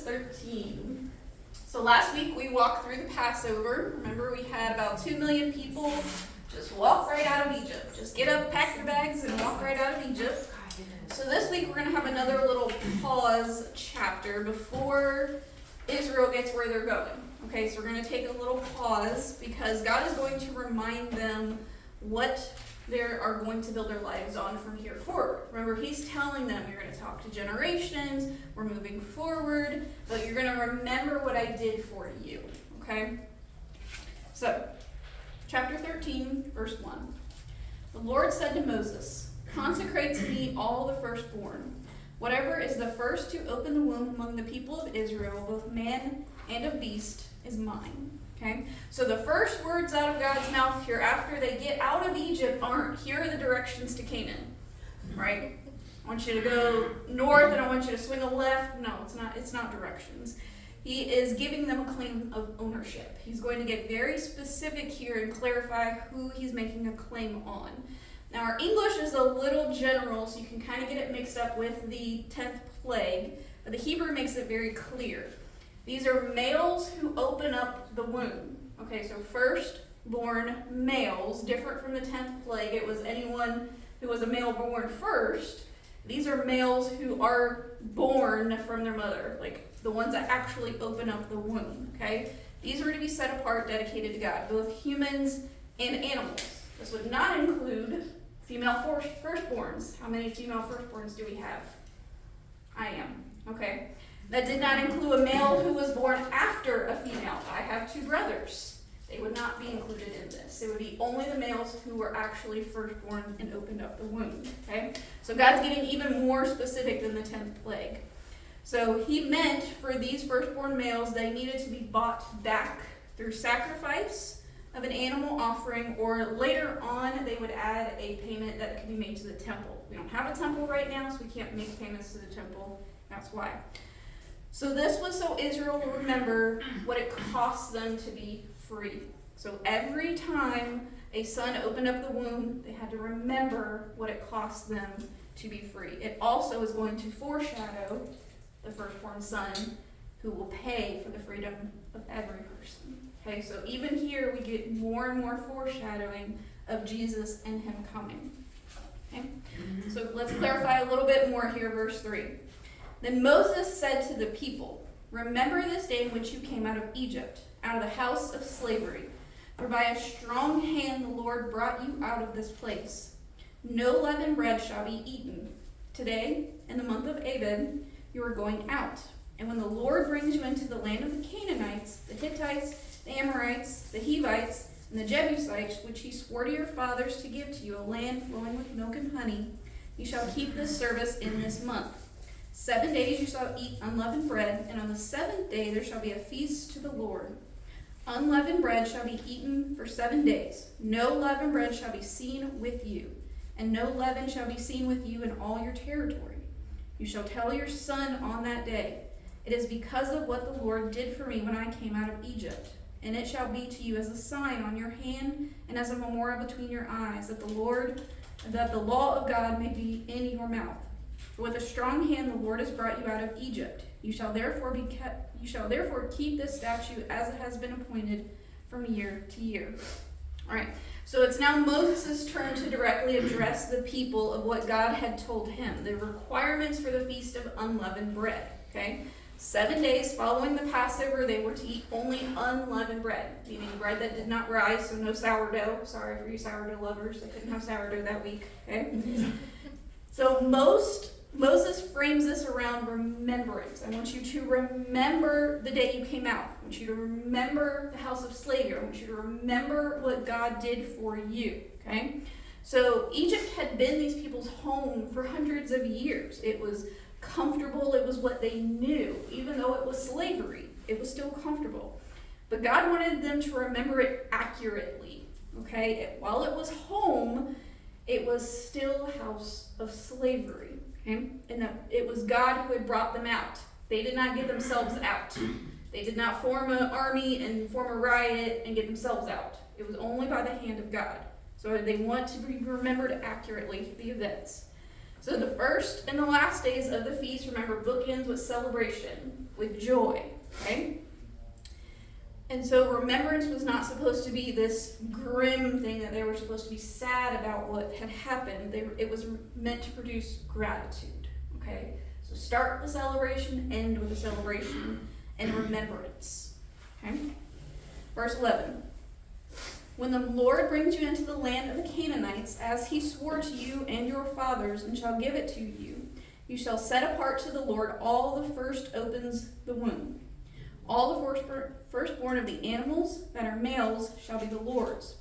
13. So last week we walked through the Passover. Remember, we had about 2 million people just walk right out of Egypt. Just get up, pack your bags, and walk right out of Egypt. So this week we're going to have another little pause chapter before Israel gets where they're going. Okay, so we're going to take a little pause because God is going to remind them what they are going to build their lives on from here forward. Remember, he's telling them, you're going to talk to generations, we're moving forward, but you're going to remember what I did for you. Okay? So, chapter 13, verse 1. The Lord said to Moses, "Consecrate to me all the firstborn. Whatever is the first to open the womb among the people of Israel, both man and of beast, is mine." Okay? So the first words out of God's mouth here after they get out of Egypt aren't, "Here are the directions to Canaan." Right? I want you to go north and I want you to swing a left. No, it's not directions. He is giving them a claim of ownership. He's going to get very specific here and clarify who he's making a claim on. Now, our English is a little general, so you can kind of get it mixed up with the 10th plague, but the Hebrew makes it very clear. These are males who open up the womb. Okay, so firstborn males, different from the 10th plague. It was anyone who was a male born first. These are males who are born from their mother, like the ones that actually open up the womb. Okay, these were to be set apart, dedicated to God, both humans and animals. This would not include female firstborns. How many female firstborns do we have? I am. Okay. That did not include a male who was born after a female. I have 2 brothers. They would not be included in this. It would be only the males who were actually firstborn and opened up the womb. Okay? So God's getting even more specific than the 10th plague. So he meant for these firstborn males, they needed to be bought back through sacrifice of an animal offering, or later on they would add a payment that could be made to the temple. We don't have a temple right now, so we can't make payments to the temple. That's why. So this was so Israel will remember what it cost them to be free. So every time a son opened up the womb, they had to remember what it cost them to be free. It also is going to foreshadow the firstborn son who will pay for the freedom of every person. Okay, so even here we get more and more foreshadowing of Jesus and him coming. Okay, so let's clarify a little bit more here, verse 3. Then Moses said to the people, "Remember this day in which you came out of Egypt, out of the house of slavery. For by a strong hand the Lord brought you out of this place. No leavened bread shall be eaten. Today, in the month of Abib, you are going out. And when the Lord brings you into the land of the Canaanites, the Hittites, the Amorites, the Hivites, and the Jebusites, which he swore to your fathers to give to you, a land flowing with milk and honey, you shall keep this service in this month. 7 days you shall eat unleavened bread, and on the 7th day there shall be a feast to the Lord. Unleavened bread shall be eaten for 7 days. No leavened bread shall be seen with you, and no leaven shall be seen with you in all your territory. You shall tell your son on that day, 'It is because of what the Lord did for me when I came out of Egypt. And it shall be to you as a sign on your hand and as a memorial between your eyes, that the law of God may be in your mouth. For with a strong hand the Lord has brought you out of Egypt. You shall therefore keep this statute as it has been appointed from year to year." All right. So it's now Moses' turn to directly address the people of what God had told him, the requirements for the Feast of Unleavened Bread. Okay? 7 days following the Passover, they were to eat only unleavened bread, meaning bread that did not rise, so no sourdough. Sorry for you sourdough lovers, they couldn't have sourdough that week. Okay? So Moses frames this around remembrance. I want you to remember the day you came out. I want you to remember the house of slavery. I want you to remember what God did for you. Okay? So Egypt had been these people's home for hundreds of years. It was comfortable. It was what they knew. Even though it was slavery, it was still comfortable. But God wanted them to remember it accurately. Okay? While it was home, it was still a house of slavery. Okay? And it was God who had brought them out. They did not get themselves out. They did not form an army and form a riot and get themselves out. It was only by the hand of God. So they want to be remembered accurately, the events. So the first and the last days of the feast, remember, bookends with celebration, with joy, okay? And so remembrance was not supposed to be this grim thing that they were supposed to be sad about what had happened. It was meant to produce gratitude, okay? So start with the celebration, end with the celebration, and remembrance, okay? Verse 11. When the Lord brings you into the land of the Canaanites, as he swore to you and your fathers, and shall give it to you, you shall set apart to the Lord all the first opens the womb. All the firstborn of the animals that are males shall be the Lord's.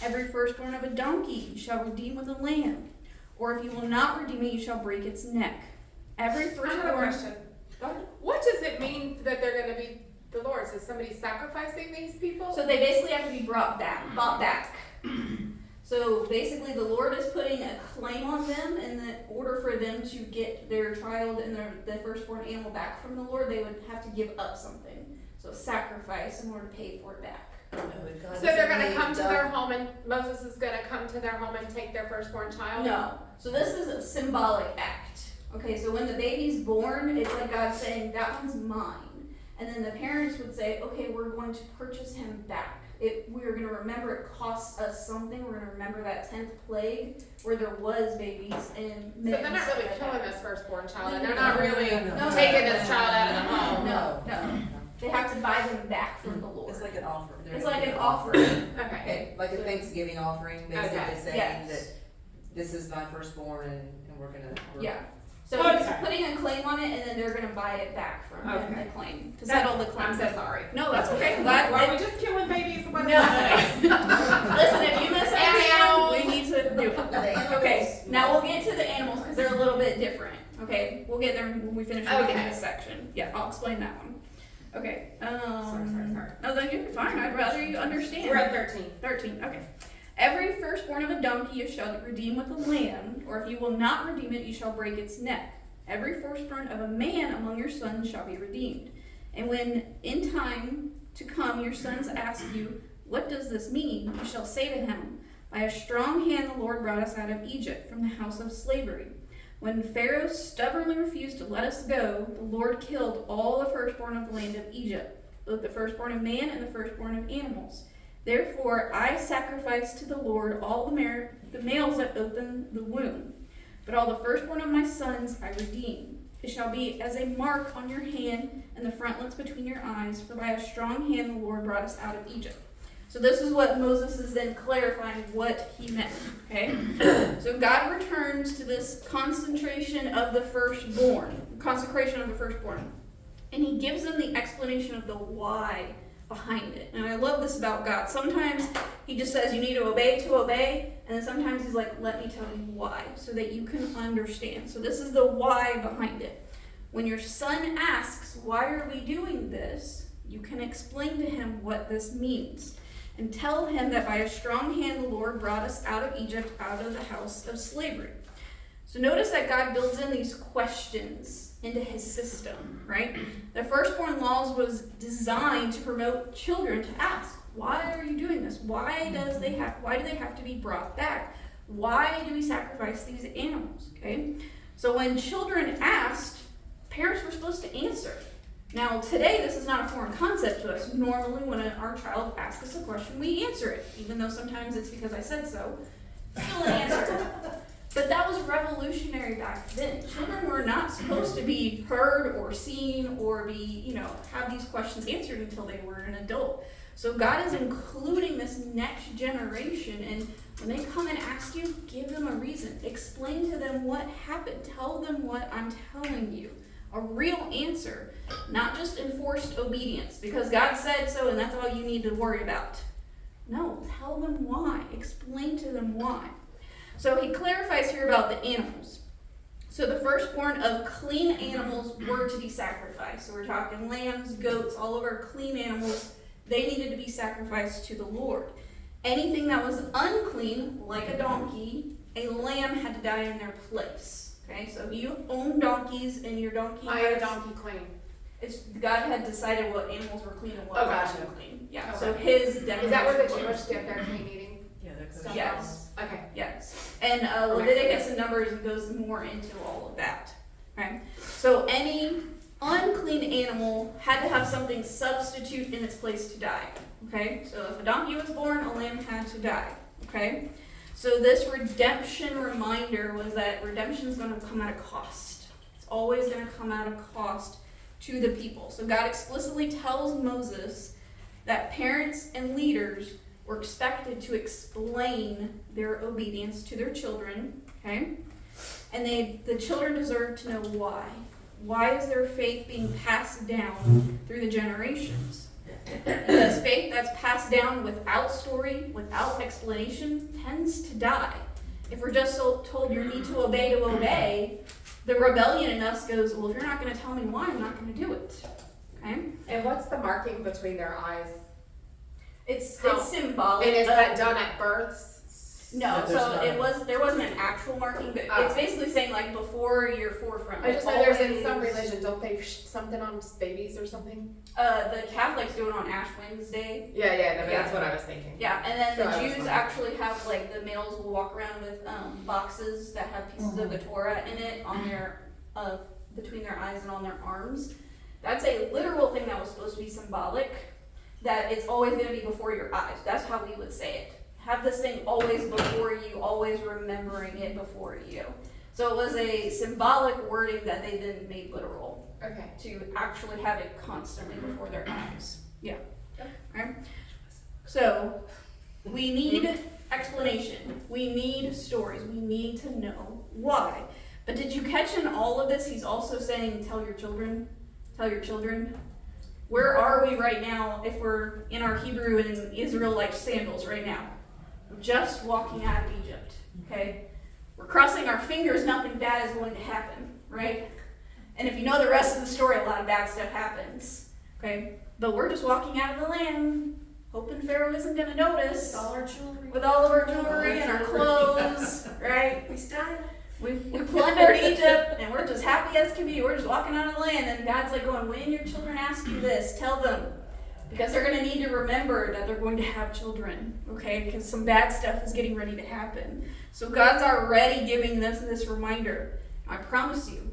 Every firstborn of a donkey you shall redeem with a lamb. Or if you will not redeem it, you shall break its neck. Every firstborn... I have a question. What does it mean that they're going to be the Lord's? Is somebody sacrificing these people? So they basically have to be bought back. So basically the Lord is putting a claim on them, and in order for them to get their child and their firstborn animal back from the Lord, they would have to give up something. So a sacrifice in order to pay for it back. So they're going to come to their home, and Moses is going to come to their home and take their firstborn child? No. So this is a symbolic act. Okay, so when the baby's born, it's like God saying, that one's mine. And then the parents would say, okay, we're going to purchase him back. We're going to remember it costs us something. We're going to remember that 10th plague where there was babies and men. So they're not really killing this firstborn child, and they're No, not really taking this child out of the home. No. They have to buy them back from the Lord. It's like an offering. It's like an offering. Okay. Like a Thanksgiving offering, basically saying Yes. that this is my firstborn and we're gonna. Yeah. So he's putting a claim on it, and then they're going to buy it back from him, the claim, to settle the claim. I'm so sorry. No, that's okay. Glad. Why are we just killing babies? No. Listen, if you misunderstand, we need to do it. Okay, now we'll get to the animals because they're a little bit different. Okay, we'll get there when we finish reading this section. Yeah, I'll explain that one. Okay. Sorry. No, then you're fine. I'd rather you understand. We're at 13. 13, okay. Every firstborn of a donkey you shall redeem with a lamb, or if you will not redeem it, you shall break its neck. Every firstborn of a man among your sons shall be redeemed. And when in time to come your sons ask you, what does this mean? You shall say to him, by a strong hand the Lord brought us out of Egypt from the house of slavery. When Pharaoh stubbornly refused to let us go, the Lord killed all the firstborn of the land of Egypt, both the firstborn of man and the firstborn of animals. Therefore I sacrifice to the Lord all the males that open the womb. But all the firstborn of my sons I redeem. It shall be as a mark on your hand and the frontlets between your eyes, for by a strong hand the Lord brought us out of Egypt. So this is what Moses is then clarifying what he meant, okay? So God returns to this consecration of the firstborn, and he gives them the explanation of the why behind it. And I love this about God. Sometimes he just says you need to obey, and then sometimes he's like, let me tell you why, so that you can understand. So this is the why behind it. When your son asks, why are we doing this? You can explain to him what this means. And tell him that by a strong hand the Lord brought us out of Egypt, out of the house of slavery. So notice that God builds in these questions into his system, right? The firstborn laws was designed to promote children to ask, why are you doing this? Why do they have to be brought back? Why do we sacrifice these animals? Okay? So when children asked, parents were supposed to answer. Now today this is not a foreign concept to us. Normally when our child asks us a question, we answer it, even though sometimes it's because I said so. Still an answer. But that was revolutionary back then. Children were not supposed to be heard or seen or be, have these questions answered until they were an adult. So God is including this next generation, and when they come and ask you, give them a reason. Explain to them what happened. Tell them what I'm telling you. A real answer, not just enforced obedience, because God said so and that's all you need to worry about. No, tell them why. Explain to them why. So he clarifies here about the animals. So the firstborn of clean animals were to be sacrificed. So we're talking lambs, goats, all of our clean animals, they needed to be sacrificed to the Lord. Anything that was unclean, like a donkey, a lamb had to die in their place. Okay, so if you own donkeys and your donkey... Why is a donkey clean? God had decided what animals were clean and what wasn't clean. Yeah, okay. so his... Is that where the Jewish get their clean eating? Yeah, push Yes. Okay. Yes, and Leviticus and Numbers goes more into all of that, right? So any unclean animal had to have something substitute in its place to die, okay? So if a donkey was born, a lamb had to die, okay? So this redemption reminder was that redemption is going to come at a cost. It's always going to come at a cost to the people. So God explicitly tells Moses that parents and leaders were expected to explain their obedience to their children, okay? And the children deserve to know why. Why is their faith being passed down through the generations? Because faith that's passed down without story, without explanation, tends to die. If we're just so told you need to obey, the rebellion in us goes, well, if you're not going to tell me why, I'm not going to do it. Okay? And what's the marking between their eyes? It's symbolic. And is that done at births? No, so there wasn't an actual marking, but it's basically saying like before your forefront. I just know there's in some religions, don't they something on babies or something? The Catholics do it on Ash Wednesday. Yeah, that's what I was thinking. Yeah, and then So the Jews actually have like the males will walk around with boxes that have pieces of the Torah in it on their between their eyes and on their arms. That's a literal thing that was supposed to be symbolic. That it's always going to be before your eyes. That's how we would say it. Have this thing always before you, always remembering it before you. So it was a symbolic wording that they then made literal. Okay. To actually have it constantly before their eyes. Yeah. Right? So we need explanation. We need stories. We need to know why. But did you catch in all of this, he's also saying, tell your children. Tell your children. Where are we right now if we're in our Hebrew and Israelite sandals right now? We're just walking out of Egypt, okay? We're crossing our fingers, nothing bad is going to happen, right? And if you know the rest of the story, a lot of bad stuff happens, okay? But we're just walking out of the land, hoping Pharaoh isn't going to notice. With all our jewelry. With all of our jewelry and our clothes, right? We started. We plundered Egypt, and we're just happy as can be. We're just walking out of the land, and God's like going, when your children ask you this, tell them. Because they're going to need to remember that they're going to have children, okay? Because some bad stuff is getting ready to happen. So God's already giving this reminder. I promise you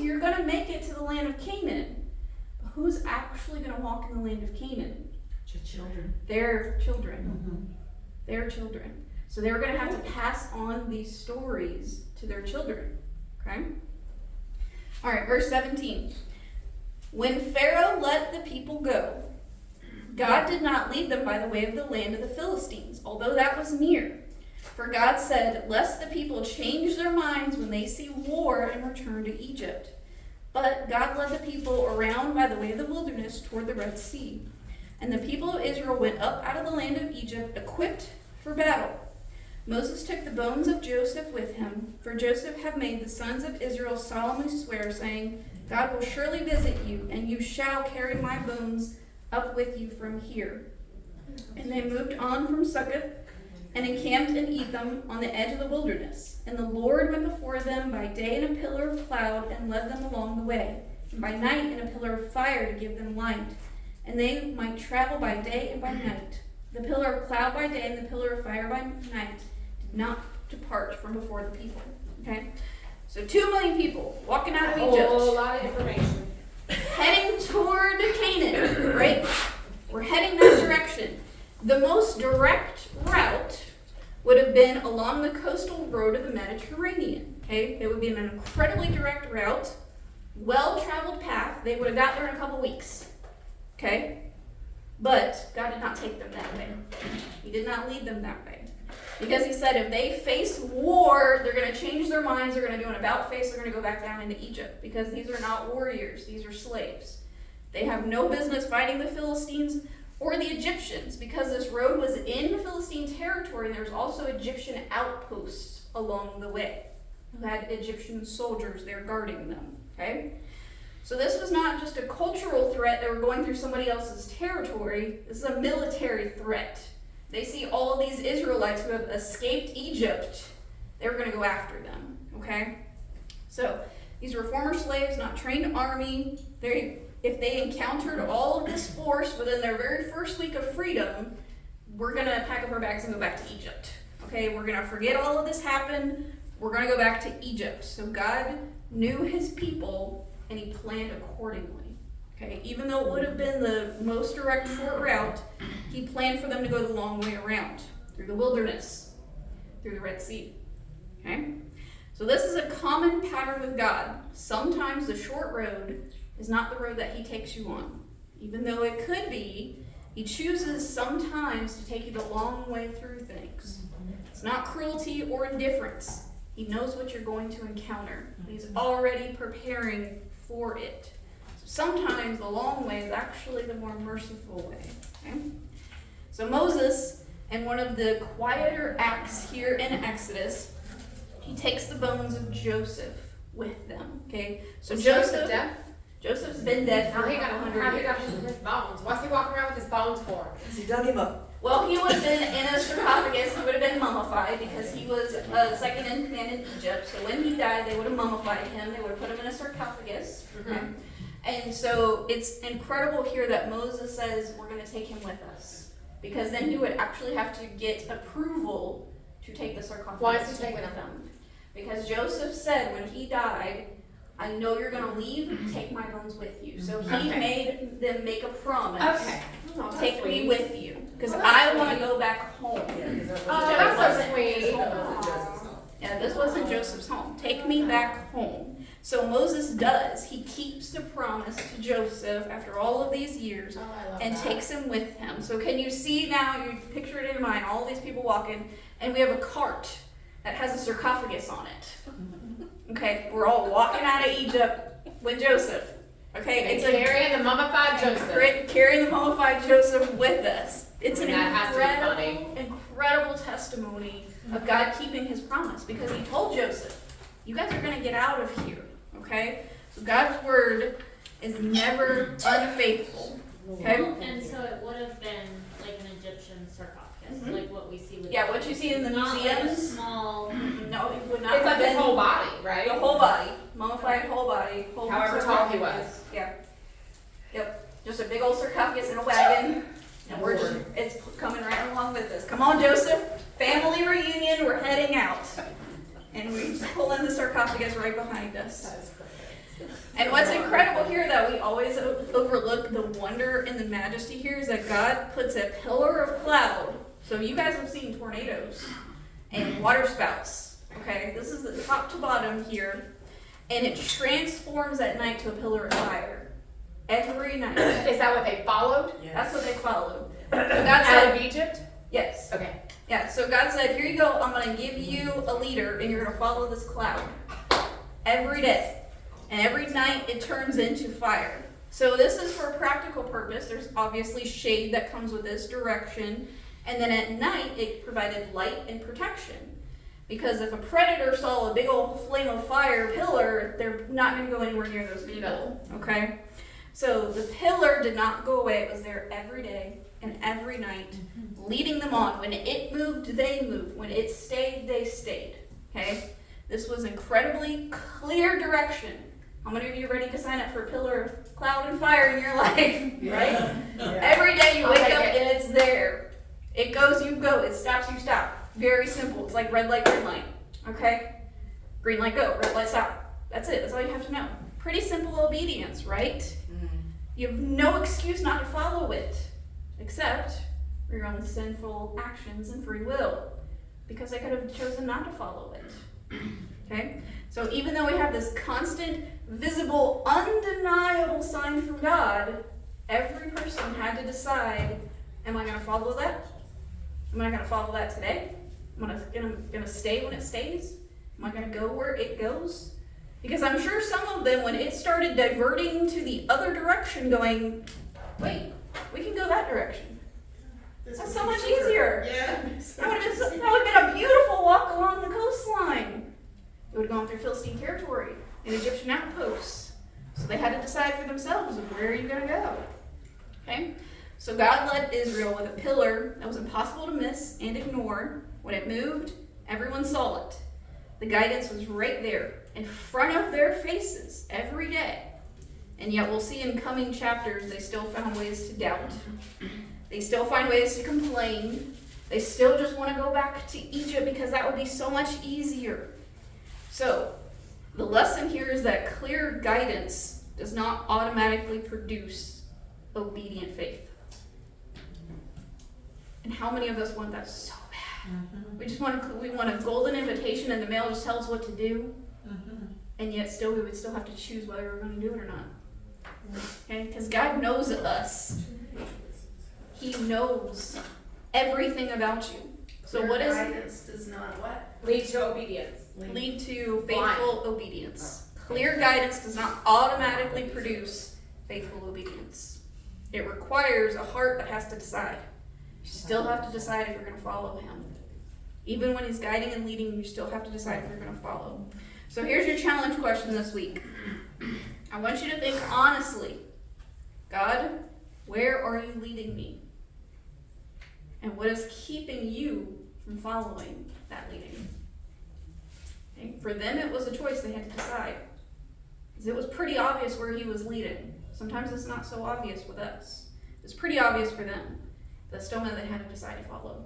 you're going to make it to the land of Canaan. But who's actually going to walk in the land of Canaan? Your children. Their children. Their children. So they were going to have to pass on these stories to their children, okay? All right, verse 17. When Pharaoh let the people go, God did not lead them by the way of the land of the Philistines, although that was near. For God said, lest the people change their minds when they see war and return to Egypt. But God led the people around by the way of the wilderness toward the Red Sea. And the people of Israel went up out of the land of Egypt, equipped for battle. Moses took the bones of Joseph with him, for Joseph had made the sons of Israel solemnly swear, saying, God will surely visit you, and you shall carry my bones up with you from here. And they moved on from Succoth and encamped in Etham on the edge of the wilderness. And the Lord went before them by day in a pillar of cloud and led them along the way, and by night in a pillar of fire to give them light. And they might travel by day and by night. The pillar of cloud by day and the pillar of fire by night did not depart from before the people. Okay? So 2 million people walking out of Egypt. A whole lot of information. Heading toward Canaan, right? We're heading that direction. The most direct route would have been along the coastal road of the Mediterranean. Okay? It would be an incredibly direct route, well-traveled path. They would have got there in a couple weeks. Okay? But God did not take them that way. He did not lead them that way. Because he said if they face war, they're going to change their minds, they're going to do an about-face, they're going to go back down into Egypt. Because these are not warriors, these are slaves. They have no business fighting the Philistines or the Egyptians. Because this road was in Philistine territory, there's also Egyptian outposts along the way who had Egyptian soldiers there guarding them. Okay? So this was not just a cultural threat, they were going through somebody else's territory. This is a military threat. They see all of these Israelites who have escaped Egypt. They were going to go after them, okay? So these were former slaves, not trained army. If they encountered all of this force within their very first week of freedom, we're going to pack up our bags and go back to Egypt, Okay, we're gonna forget all of this happened. We're gonna go back to Egypt. So God knew his people and he planned accordingly. Okay, even though it would have been the most direct short route, he planned for them to go the long way around, through the wilderness, through the Red Sea. Okay? So this is a common pattern with God. Sometimes the short road is not the road that he takes you on. Even though it could be, he chooses sometimes to take you the long way through things. It's not cruelty or indifference. He knows what you're going to encounter. He's already preparing for it. So sometimes the long way is actually the more merciful way. Okay? So Moses, in one of the quieter acts here in Exodus, he takes the bones of Joseph with them. Okay? So Joseph's been dead for a couple hundred years. His bones? What's he walking around with his bones for? Because he dug him up. Well, he would have been in a sarcophagus. He would have been mummified because he was second in command in Egypt. So when he died, they would have mummified him. They would have put him in a sarcophagus. Okay? And so it's incredible here that Moses says, we're going to take him with us. Because then he would actually have to get approval to take the sarcophagus. Why is he taking with them? Because Joseph said when he died, I know you're going to leave, take my bones with you. So he made them make a promise. Okay. Oh, Take me with you, because Oh, I that's want to sweet. go back home. That's so wasn't sweet. his home. Yeah, this wasn't Joseph's home. Take me back home. So Moses does. He keeps the promise to Joseph after all of these years and takes him with him. So can you see now, you picture it in your mind, all these people walking, and we have a cart that has a sarcophagus on it. Okay, we're all walking out of Egypt with Joseph. Okay, And carrying the mummified Joseph. Carrying the mummified Joseph with us. It's an That has to be incredible testimony of God keeping his promise, because he told Joseph, you guys are going to get out of here. Okay? So God's word is never unfaithful. Okay? And so it would have been like an Egyptian sarcophagus, Mhm. like what we see with Yeah, what you see in the not like a museums. small. No, it would not It's like have his been whole body, right? the whole body. Mummified whole body. Whole However tall he was. Yeah. Yep. Just a big old sarcophagus in a wagon. And we're just, it's coming right along with us. Come on, Joseph. Family reunion. We're heading out. And we just pull in the sarcophagus right behind us. And what's incredible here that we always overlook the wonder and the majesty here is that God puts a pillar of cloud. So you guys have seen tornadoes and water spouts. Okay, this is the top to bottom here. And it transforms at night to a pillar of fire. Every night. Is that what they followed? That's what they followed. So God Out said, of Egypt? yes. Okay. Yeah, so God said, here you go, I'm going to give you a leader, and you're going to follow this cloud every day. And every night it turns into fire. So this is for a practical purpose. There's obviously shade that comes with this direction. And then at night it provided light and protection. Because if a predator saw a big old flame of fire pillar, they're not going to go anywhere near those people. Okay? So the pillar did not go away. It was there every day and every night, leading them on. When it moved, they moved. When it stayed, they stayed. Okay? This was incredibly clear direction. How many of you are ready to sign up for a pillar of cloud and fire in your life? Right? Every day you wake up and it's there. It goes, you go. It stops, you stop. Very simple. It's like red light, green light. Okay? Green light, go. Red light, stop. That's it. That's all you have to know. Pretty simple obedience, right? You have no excuse not to follow it, except for your own sinful actions and free will, because they could have chosen not to follow it. Okay? So even though we have this constant, visible, undeniable sign from God, every person had to decide, am I going to follow that? Am I going to follow that today? Am I going to stay when it stays? Am I going to go where it goes? Because I'm sure some of them, when it started diverting to the other direction, going, wait, we can go that direction. That's so much easier. Yeah. That would have been a beautiful walk along the coastline. It would have gone through Philistine territory and Egyptian outposts. So they had to decide for themselves, where are you going to go? Okay? So God led Israel with a pillar that was impossible to miss and ignore. When it moved, everyone saw it. The guidance was right there, in front of their faces, every day. And yet we'll see in coming chapters, they still found ways to doubt. They still find ways to complain. They still just want to go back to Egypt because that would be so much easier. So, the lesson here is that clear guidance does not automatically produce obedient faith. And how many of us want that so bad? We want a golden invitation and the mail just tells us what to do. And yet still we would still have to choose whether we're going to do it or not. Okay? Because God knows us. He knows everything about you. So what is guidance does not what? Lead to obedience. lead to faithful obedience? Clear guidance does not automatically produce faithful obedience. It requires a heart that has to decide. You still have to decide if you're going to follow him. Even when he's guiding and leading, you still have to decide if you're going to follow. So here's your challenge question this week. I want you to think honestly. God, where are you leading me? And what is keeping you from following that leading? Okay? For them, it was a choice they had to decide. Because it was pretty obvious where he was leading. Sometimes it's not so obvious with us. It's pretty obvious for them. But still, they had to decide to follow.